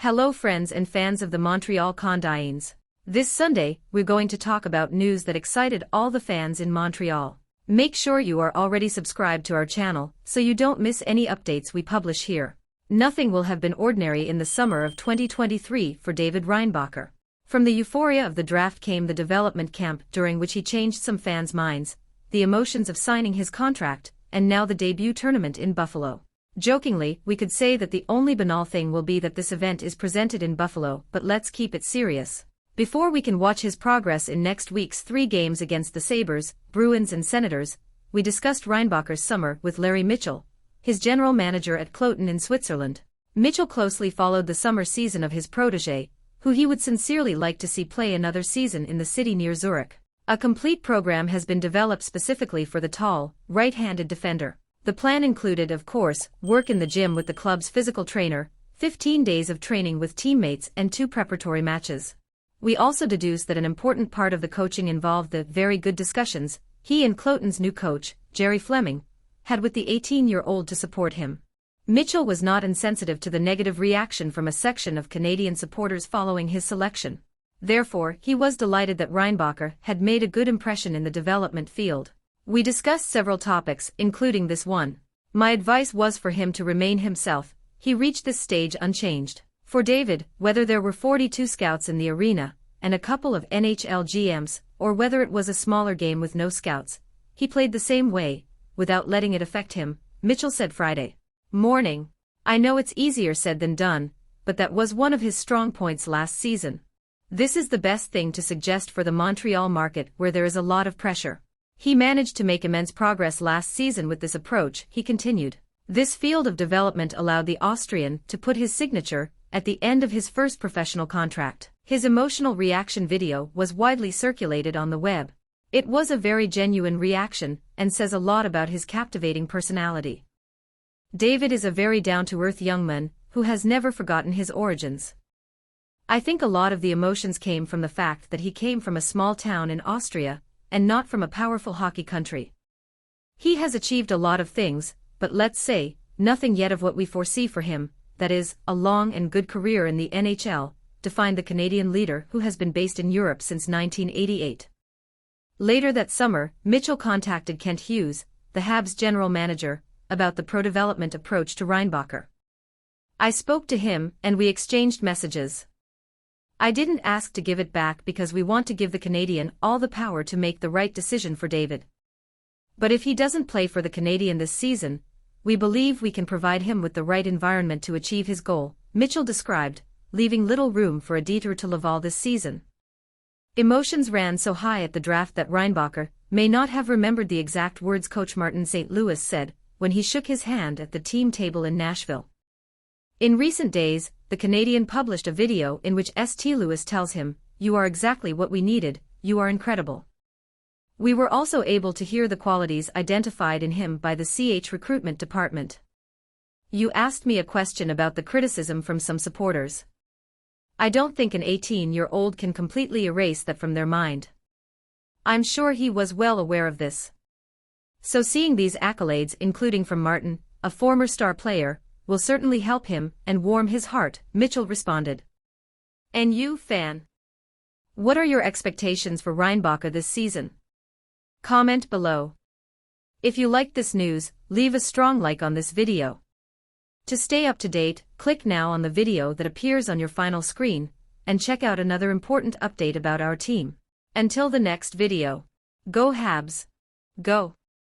Hello friends and fans of the Montreal Canadiens. This Sunday, we're going to talk about news that excited all the fans in Montreal. Make sure you are already subscribed to our channel so you don't miss any updates we publish here. Nothing will have been ordinary in the summer of 2023 for David Reinbacher. From the euphoria of the draft came the development camp during which he changed some fans' minds, the emotions of signing his contract, and now the debut tournament in Buffalo. Jokingly, we could say that the only banal thing will be that this event is presented in Buffalo, but let's keep it serious. Before we can watch his progress in next week's 3 games against the Sabres, Bruins and Senators, we discussed Reinbacher's summer with Larry Mitchell, his general manager at Cloton in Switzerland. Mitchell closely followed the summer season of his protégé, who he would sincerely like to see play another season in the city near Zurich. A complete program has been developed specifically for the tall, right-handed defender. The plan included, of course, work in the gym with the club's physical trainer, 15 days of training with teammates and 2 preparatory matches. We also deduced that an important part of the coaching involved the very good discussions he and Cloton's new coach, Gerry Fleming, had with the 18-year-old to support him. Mitchell was not insensitive to the negative reaction from a section of Canadian supporters following his selection. Therefore, he was delighted that Reinbacher had made a good impression in the development field. We discussed several topics, including this one. My advice was for him to remain himself. He reached this stage unchanged. For David, whether there were 42 scouts in the arena, and a couple of NHL GMs, or whether it was a smaller game with no scouts, he played the same way, without letting it affect him, Mitchell said Friday morning. I know it's easier said than done, but that was one of his strong points last season. This is the best thing to suggest for the Montreal market where there is a lot of pressure. He managed to make immense progress last season with this approach, he continued. This field of development allowed the Austrian to put his signature at the end of his first professional contract. His emotional reaction video was widely circulated on the web. It was a very genuine reaction and says a lot about his captivating personality. David is a very down-to-earth young man who has never forgotten his origins. I think a lot of the emotions came from the fact that he came from a small town in Austria, and not from a powerful hockey country. He has achieved a lot of things, but let's say, nothing yet of what we foresee for him, that is, a long and good career in the NHL, defined the Canadian leader who has been based in Europe since 1988. Later that summer, Mitchell contacted Kent Hughes, the Habs general manager, about the pro-development approach to Reinbacher. I spoke to him and we exchanged messages. I didn't ask to give it back because we want to give the Canadian all the power to make the right decision for David. But if he doesn't play for the Canadian this season, we believe we can provide him with the right environment to achieve his goal, Mitchell described, leaving little room for a detour to Laval this season. Emotions ran so high at the draft that Reinbacher may not have remembered the exact words coach Martin St. Louis said when he shook his hand at the team table in Nashville. In recent days, the Canadian published a video in which St. Louis tells him, "You are exactly what we needed, you are incredible." We were also able to hear the qualities identified in him by the CH recruitment department. You asked me a question about the criticism from some supporters. I don't think an 18-year-old can completely erase that from their mind. I'm sure he was well aware of this. So seeing these accolades, including from Martin, a former star player, will certainly help him and warm his heart, Mitchell responded. And you, fan? What are your expectations for Reinbacher this season? Comment below. If you liked this news, leave a strong like on this video. To stay up to date, click now on the video that appears on your final screen, and check out another important update about our team. Until the next video. Go Habs! Go!